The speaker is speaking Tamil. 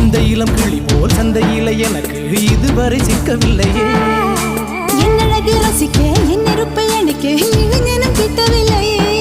இந்த இளம் கிளி போல் சந்தையில எனக்கு இதுவரை சிக்கவில்லையே. என் அழகு ரசிக்க என் நெருப்பை அணைக்க இளைஞனும் கிட்டவில்லையே.